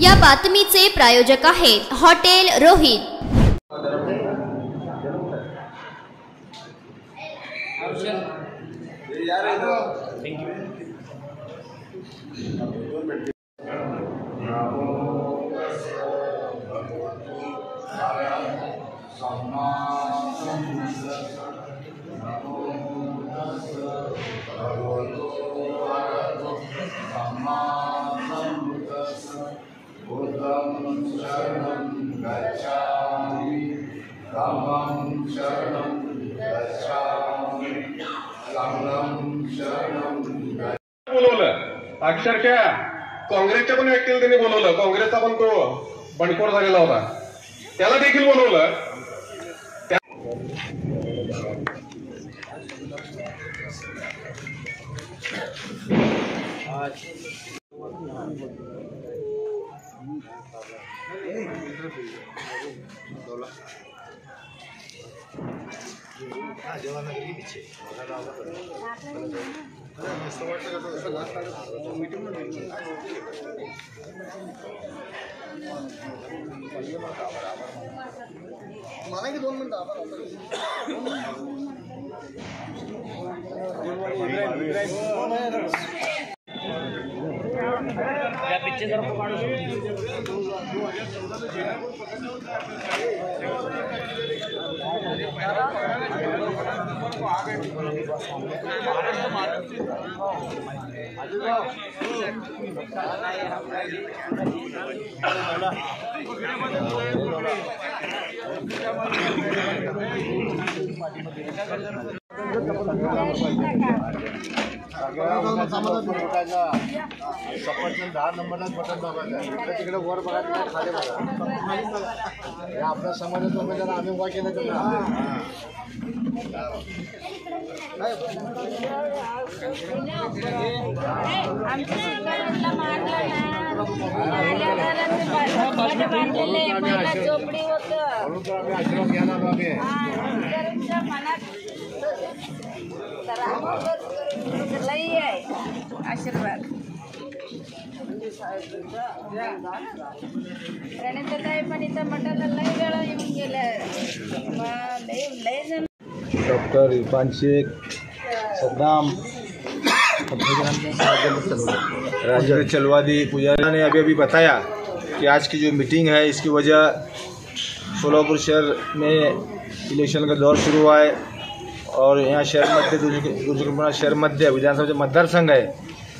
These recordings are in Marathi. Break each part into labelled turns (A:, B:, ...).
A: या बातमीचे प्रायोजक आहेत हॉटेल रोहित।
B: अक्षरशः काँग्रेसच्या पण व्यक्तीला त्यांनी बोलवलं, काँग्रेसचा पण तो बंडखोर झालेला होता, त्याला देखील बोलवलं।
C: सफरचंद 10 नंबरला बटन दाबायचं, तिकडे वर बघायचं, खाली बघा। आपल्या समाजाचा उमेदवार आम्ही उभा केला त्यांना। आशीर्वाद घ्यायला
D: आशीर्वाद प्रणिताताई पण इथं मठाला लय वेळा येऊन गेल्या।
C: डॉक्टर इरफान शेख, सद्दाम, राजेंद्र चलवादी पुजारी ने अभी बताया कि आज की जो मीटिंग है इसकी वजह सोलापुर शहर में इलेक्शन का दौर शुरू हुआ है और यहाँ शहर मध्य दुर्जनपुरा शहर मध्य विधानसभा जो मतदार संघ है,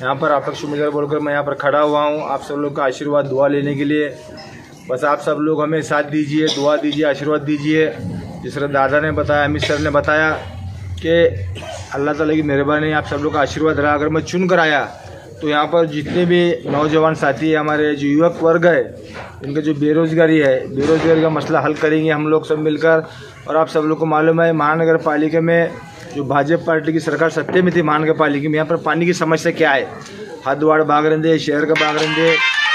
C: यहाँ पर अपक्ष उम्मीदवार बोलकर मैं यहाँ पर खड़ा हुआ हूँ आप सब लोग का आशीर्वाद दुआ लेने के लिए। बस आप सब लोग हमें साथ दीजिए, दुआ दीजिए, आशीर्वाद दीजिए। जिस तरह दादा ने बताया, अमित सर ने बताया कि अल्लाह ताला की मेहरबानी आप सब लोग का आशीर्वाद रहा। अगर मैं चुन कर आया तो यहाँ पर जितने भी नौजवान साथी है, हमारे जो युवक वर्ग है, इनका जो बेरोजगारी है, बेरोजगारी का मसला हल करेंगे हम लोग सब मिलकर। और आप सब लोग को मालूम है महानगर पालिका में जो भाजपा पार्टी की सरकार सत्ते में थी, महानगर पालिका में यहाँ पर पानी की समस्या क्या है, हदवाड़ बागरंदे शहर का बागरंदे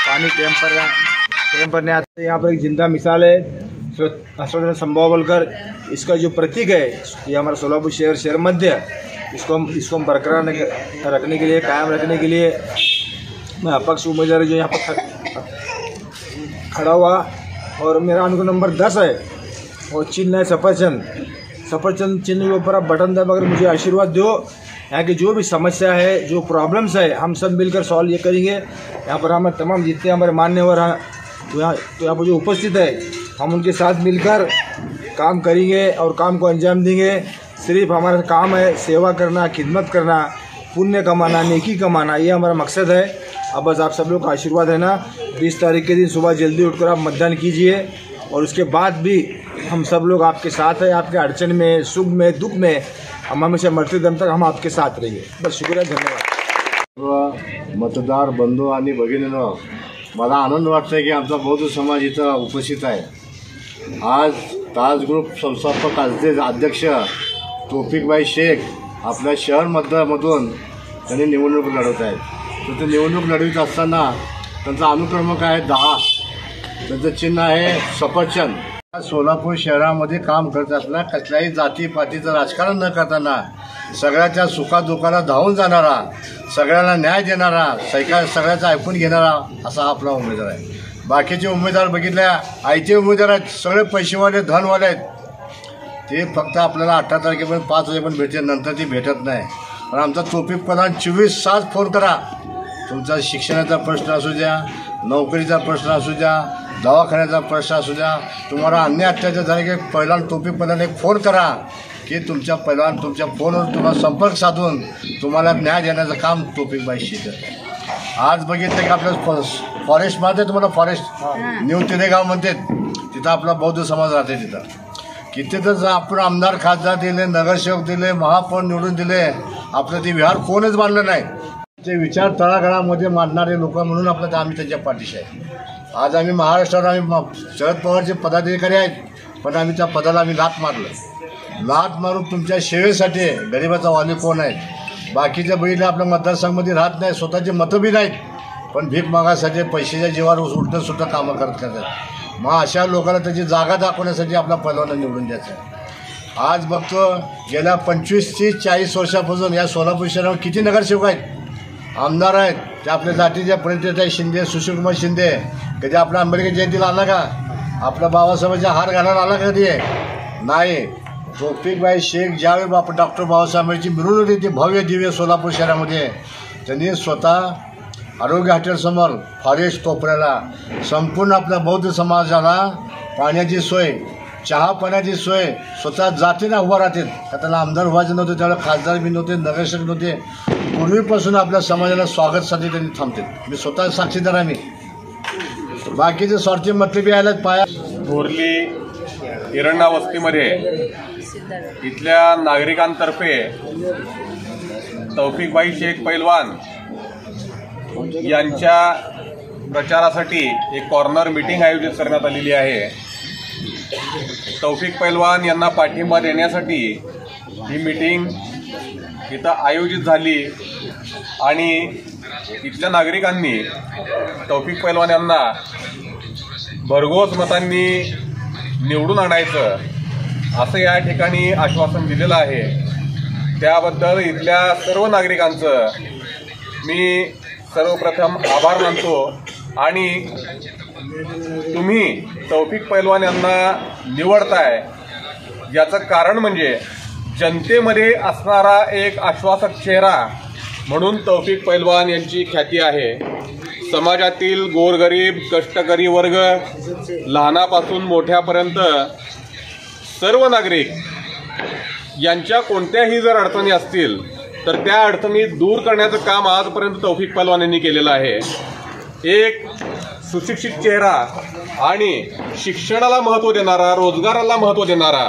C: पानी कैंप पर नहीं आते। यहाँ पर एक जिंदा मिसाल है संभव बोलकर, इसका जो प्रतीक है ये हमारा सोलापुर शहर मध्य, इसको हम बरकरार रखने के लिए, कायम रखने के लिए मैं अपक्ष उम्मीदवार जो यहाँ पर खड़ा हुआ और मेरा अनुकूल नंबर 10 है और चिन्ह है सफरचंद चिन्ह के ऊपर आप बटन दबाकर मुझे आशीर्वाद दो। यहाँ की जो भी समस्या है, जो प्रॉब्लम्स है, हम सब मिलकर सॉल्व ये करेंगे। यहाँ पर हमें तमाम जितने हमारे मान्यवर हैं तो यहाँ पर जो उपस्थित है, हम उनके साथ मिलकर काम करेंगे और काम को अंजाम देंगे। सिर्फ हमारा काम है सेवा करना, खिदमत करना, पुण्य कमाना, नेकी कमाना, ये हमारा मकसद है। अब बस आप सब लोग का आशीर्वाद है ना। 20 तारीख के दिन सुबह जल्दी उठकर आप मतदान कीजिए और उसके बाद भी हम सब लोग आपके साथ हैं। आपके अड़चन में, सुख में, दुख में हम हमेशा मरते दम तक हम आपके साथ रहेंगे। बस शुक्रिया, धन्यवाद। मतदार बंधू आणि भगिनींनो, मला आनंद वाटतोय की आमचा बौद्ध समाज इथं उपस्थित आहे। आज ताज ग्रुप संस्थापक अध्यक्ष तौफिकभाई शेख आपल्या शहर मधून त्यांनी निवडणूक लढवत आहेत। तर ते निवडणूक लढवित असताना त्यांचा अनुक्रमांक आहे 10, त्यांचं चिन्ह आहे सफरचंद। सोलापूर शहरामध्ये काम करत असताना कसल्याही जातीपातीचं राजकारण न करताना सगळ्याच्या सुखादुःखाला धावून जाणारा, सगळ्यांना न्याय देणारा, सगळ्याचं ऐकून घेणारा असा आपला उमेदवार आहे।
E: बाकीचे उमेदवार बघितल्या आयचे उमेदवार आहेत, सगळे पैसेवाले धनवाले आहेत. ते फक्त आपल्याला 18 तारखेपर्यंत 5 वाजेपर्यंत भेटते, नंतर ती भेटत नाही. पण आमचा तौफिक प्रधान 24 तास फोन करा. तुमचा शिक्षणाचा प्रश्न असू द्या, नोकरीचा प्रश्न असू द्या, दवाखान्याचा प्रश्न असू द्या, तुम्हाला अन्य अत्याचार झाले की पहिला तौफिक प्रधान एक फोन करा की तुमच्या फोनवर तुम्हाला संपर्क साधून तुम्हाला न्याय देण्याचं काम तौफिकबाई करते. आज बघितलं की आपल्या फॉरेस्टमध्ये तुम्हाला फॉरेस्ट न्यू तिरेगाव म्हणते, तिथं आपला बौद्ध समाज राहते. तिथं किती तर आपण आमदार खासदार दिले, नगरसेवक दिले, महापौर निवडून दिले, आपलं ते विहार कोणच बांधलं नाही. ते विचार तळागाळामध्ये मांडणारे लोक म्हणून आपलं आम्ही त्यांच्या पाठीशी आहे. आज आम्ही महाराष्ट्रात शरद पवारचे पदाधिकारी आहेत, पण आम्ही त्या पदाला लाथ मारून तुमच्या सेवेसाठी गरिबाचा वाली कोण आहे. बाकीच्या बहिणी आपल्या मतदारसंघामध्ये राहत नाही, स्वतःचे मतं बी नाहीत, पण भीक मागासाठी पैशाच्या जीवावर उलटं सुद्धा कामं करतात. मग अशा लोकांना त्याची जागा दाखवण्यासाठी आपला पहिलवान निवडून द्यायचा आहे. आज बघतो गेल्या 25 ते 40 वर्षापासून या सोलापूर शहरावर किती नगरसेवक आहेत, आमदार आहेत. ते आपल्या जातीच्या प्रणितताई शिंदे, सुशीलकुमार शिंदे कधी आपल्या आंबेडकर जयंतीला आला का, आपल्या बाबासाहेबांच्या हार घालायला आला कधी नाही. तौफिकबाई शेख ज्यावेळी डॉक्टर बाबासाहेबांची मिरवणूक होती भव्य दिव्य सोलापूर शहरामध्ये, त्यांनी स्वतः आरोग्य हॉटेलसमोर फॉरेस्ट कोपऱ्याला संपूर्ण आपल्या बौद्ध समाजाला पाण्याची सोय, चहा पाण्याची सोय स्वतः जातीनं उभा राहतील. त्याला आमदार व्हायचे नव्हते, त्यावेळेला खासदार बी नव्हते, नगरसेवक नव्हते, पूर्वीपासून आपल्या समाजाला स्वागतसाठी त्यांनी थांबते. मी स्वतः साक्षीदार आहे. मी बाकीचे स्वार्थी मतलबी आल्यात पाया.
B: थोरली इरण्णा वस्तीमध्ये इथल्या नागरिकांतर्फे तौफिकबाई शेख पैलवान यांच्या प्रचारासाठी एक कॉर्नर मीटिंग आयोजित करण्यात आलेली आहे. तौफिक पैलवान यांना पाठिंबा देण्यासाठी ही मीटिंग इथं आयोजित झाली आणि इथल्या नागरिकांनी तौफिक पैलवान यांना भरघोस मतांनी निवडून आणायचं असं या ठिकाणी आश्वासन दिलेलं आहे. त्याबद्दल इथल्या सर्व नागरिकांचं मी सर्वप्रथम आभार मानतो. आणि तुम्ही तौफिक पैलवान यांना निवडताय याचं कारण म्हणजे जनतेमध्ये असणारा एक आश्वासक चेहरा म्हणून तौफिक पैलवान यांची ख्याती आहे. समाजातील गोरगरीब कष्टकरी वर्ग लहानापासून मोठ्यापर्यंत सर्व नागरिक यांच्या कोणत्याही जर अडचणी असतील तर त्या अडचणी दूर करण्याचं काम आजपर्यंत तौफिक पैलवान यांनी केलेलं आहे. एक सुशिक्षित चेहरा आणि शिक्षणाला महत्त्व देणारा, रोजगाराला महत्त्व देणारा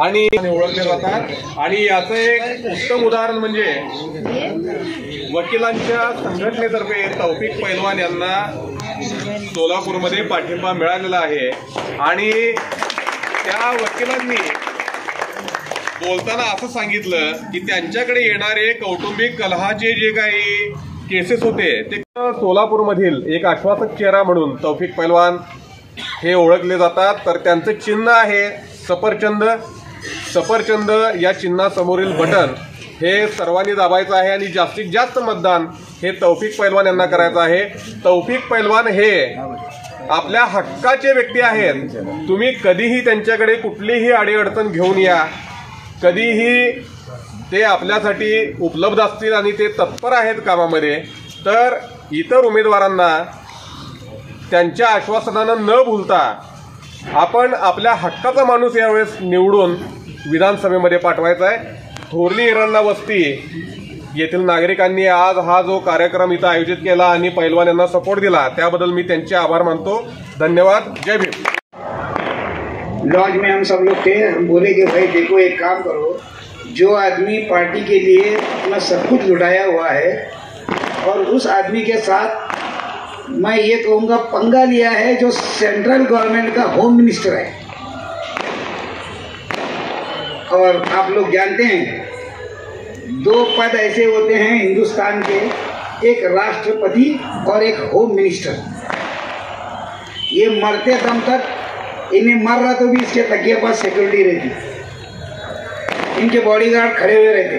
B: आणि ओळखले जातात. आणि याचं एक उत्तम उदाहरण म्हणजे वकिलांच्या संघटनेतर्फे तौफिक पैलवान यांना सोलापूरमध्ये पाठिंबा मिळालेला आहे. आणि त्या वकिलांनी बोलताना असं सांगितलं की त्यांच्याकडे येणारे कौटुंबिक कलहाचे जे काही केसेस होते ते सोलापूरमधील एक आश्वासक चेहरा म्हणून तौफिक पैलवान हे ओळखले जातात. तर त्यांचं चिन्ह आहे सफरचंद. सफरचंद या चिन्हासमोरील बटन हे सर्वांनी दाबायचं आहे आणि जास्तीत जास्त मतदान हे तौफिक पैलवान यांना करायचं आहे. तौफिक पैलवान हे आपल्या हक्काचे व्यक्ती आहेत. तुम्ही कधीही त्यांच्याकडे कुठलीही अडीअडचण घेऊन या, कधीही ते आपल्यासाठी उपलब्ध असतील आणि ते तत्पर आहेत कामामध्ये. तर इतर उमेदवारांना त्यांच्या आश्वासनानं न भूलता आपण आपल्या हक्काचा माणूस यावेळेस निवडून विधानसभेमध्ये पाठवायचा आहे. थोरली इरण्णा वस्ती येथील नागरिकांनी आज हा जो कार्यक्रम इथं आयोजित केला आणि पैलवान यांना सपोर्ट दिला त्याबद्दल मी त्यांचे आभार मानतो. धन्यवाद. जय भीम.
F: लॉज में हम सब लोग थे, हम बोले कि भाई देखो एक काम करो, जो आदमी पार्टी के लिए अपना सब कुछ लुटाया हुआ है और उस आदमी के साथ मैं ये कहूँगा पंगा लिया है जो सेंट्रल गवर्नमेंट का होम मिनिस्टर है. और आप लोग जानते हैं 2 पद ऐसे होते हैं हिंदुस्तान के, एक राष्ट्रपति और एक होम मिनिस्टर. ये मरते दम तक इन्हें मर रहा तो भी इसके तकिए पास सिक्योरिटी रहती, इनके बॉडीगार्ड खड़े हुए रहते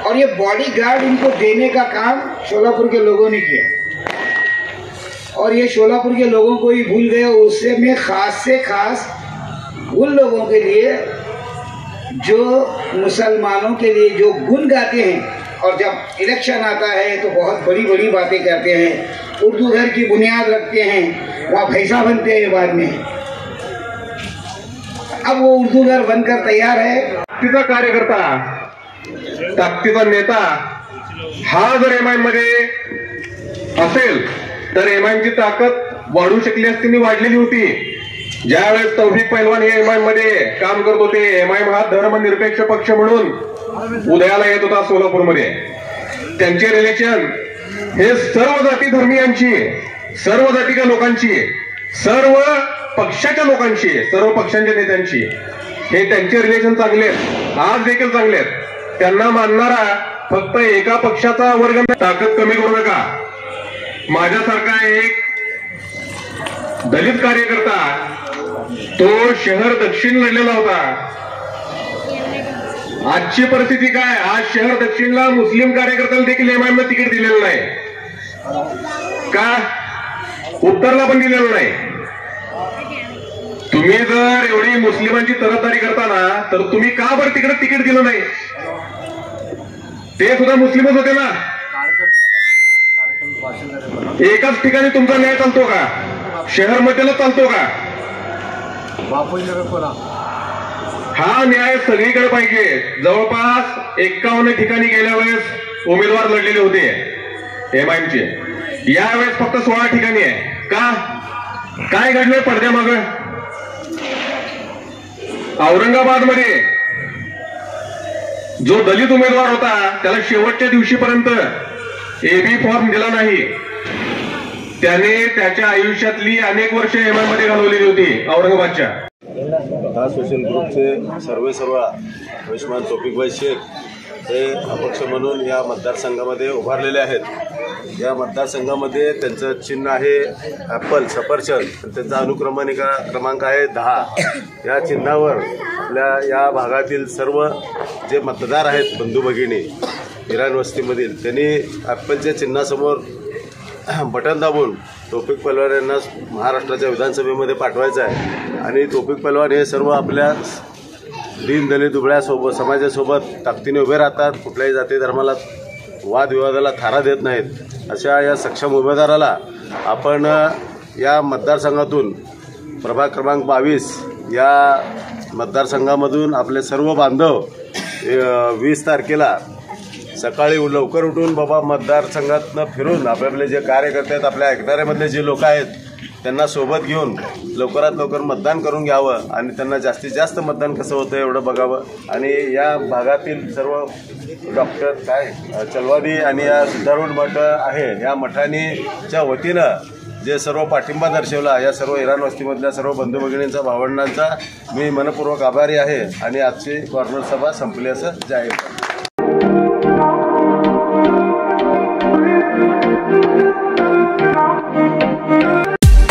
F: और ये बॉडीगार्ड इनको देने का काम सोलापुर के लोगों ने किया. और ये शोलापुर के लोगों को ही भूल गए। उससे मैं खास से खास उन लोगों के लिए जो मुसलमानों के लिए जो गुण गाते हैं और जब इलेक्शन आता है तो बहुत बड़ी बड़ी बातें करते हैं, उर्दू घर की बुनियाद रखते हैं, वहाँ भैंसा बनते हैं बाद में। अब वो उर्दू घर बनकर तैयार है।
B: ताकदीचा कार्यकर्ता, ताकदीचा नेता हा जर एमआयएम मध्ये असेल तर एमआयएमची ताकद वाढू शकली असती, ती वाढलेली होती। ज्यावेळेस तौफिक पैलवान हे एमआयएम मध्ये काम करत होते, एमआयएम हा धर्मनिरपेक्ष पक्ष म्हणून उदयाला येत होता सोलापूरमध्ये। त्यांचे रिलेशन हे सर्व जाती धर्मीयांची, सर्व जातीच्या लोकांची, सर्व पक्षाच्या लोकांची, सर्व पक्षांच्या नेत्यांची हे त्यांचे रिलेशन चांगले आहेत, आज देखील चांगले आहेत। त्यांना मानणारा फक्त एका पक्षाचा वर्ग ताकद कमी करू नका। माझ्यासारखा एक दलित कार्यकर्ता तो शहर दक्षिण लढलेला होता। आजची परिस्थिती काय, आज शहर दक्षिणला मुस्लिम कार्यकर्त्याला देखील एमआयएमने तिकीट दिलेलं नाही का, उत्तरला पण दिलेलं नाही। तुम्ही जर एवढी मुस्लिमांची तरफदारी करताना तर तुम्ही का बरं तिकडे तिकीट दिलं नाही? ते सुद्धा मुस्लिमच होते ना। एकाच ठिकाणी तुमचा न्याय चालतो का? शहर मध्येला चालतो का? हा न्याय सगळीकडे पाहिजे। जवळपास 51 ठिकाणी गेल्या वेळेस उमेदवार लढलेले होते एमआयएमचे, यावेळेस फक्त 16 ठिकाणी आहे का? काय घडले पडद्यामागे? औरंगाबाद मध्ये जो दलित उमेदवार होता त्याला शेवटच्या दिवशीपर्यंत एबी फॉर्म दिला नाही। त्याने त्याच्या आयुष्यातली अनेक वर्ष एमआयएम मध्ये घालवलेली होती औरंगाबादच्या।
G: सोशल ग्रुपचे सर्व आयुष्मान तौफिकभाई शेख हे अपक्ष म्हणून या मतदारसंघामध्ये उभारलेले आहेत। या मतदारसंघामध्ये त्यांचं चिन्ह आहे ॲपल सफरचंद, त्यांचा क्रमांक आहे 10। या चिन्हावर आपल्या या भागातील सर्व जे मतदार आहेत बंधू भगिनी इराण वस्तीमधील, त्यांनी ॲपलच्या चिन्हासमोर बटन दाबून तौफिक पैलवान यांना महाराष्ट्राच्या विधानसभेमध्ये पाठवायचं आहे। आणि तौफिक पैलवान हे सर्व आपल्या दीन दलित दुबळ्या समाजासोबत ताकदीने उभे राहतात, कुठल्याही जाती धर्माला वादविवादाला थारा देत नाहीत। अशा या सक्षम उमेदवाराला आपण या मतदारसंघातून प्रभाग क्रमांक 22 या मतदारसंघामधून आपले सर्व बांधव 20 तारखेला सकाळी लवकर उठून बाबा मतदारसंघातनं फिरून आपले जे कार्यकर्ते आहेत, आपल्या ऐकणाऱ्यामधले जे लोक आहेत त्यांना सोबत घेऊन लवकरात लवकर मतदान करून घ्यावं आणि त्यांना जास्तीत जास्त मतदान कसं होतं एवढं बघावं। आणि या भागातील सर्व डॉक्टर चलवादी आणि या सिद्धारूढ मठ आहे, या मठानीच्या वतीनं जे सर्व पाठिंबा दर्शवला, या सर्व इराण वस्तीमधल्या सर्व बंधू भगिनींचा भावंडांचा मी मनपूर्वक आभारी आहे। आणि आजची कॉर्नर सभा संपली असं जाहीर करतो।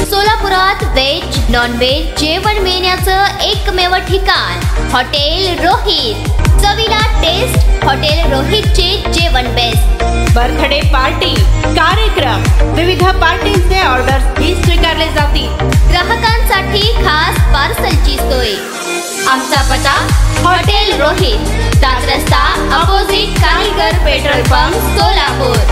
A: सोलापुरात व्हेज नॉन व्हेज जेवण मिळण्याचं एकमेव ठिकाण हॉटेल रोहित। चवीला टेस्ट, हॉटेल रोहितचे जेवण बेस्ट।
H: बर्थडे पार्टी, कार्यक्रम, विविध पार्टींचे ऑर्डर्स ही स्वीकारले जातील।
A: ग्राहकांसाठी खास पार्सलची सोय। आमचा पत्ता हॉटेल रोहित, 7 रस्ता अपोजिट कारीगर पेट्रोल पंप, सोलापूर।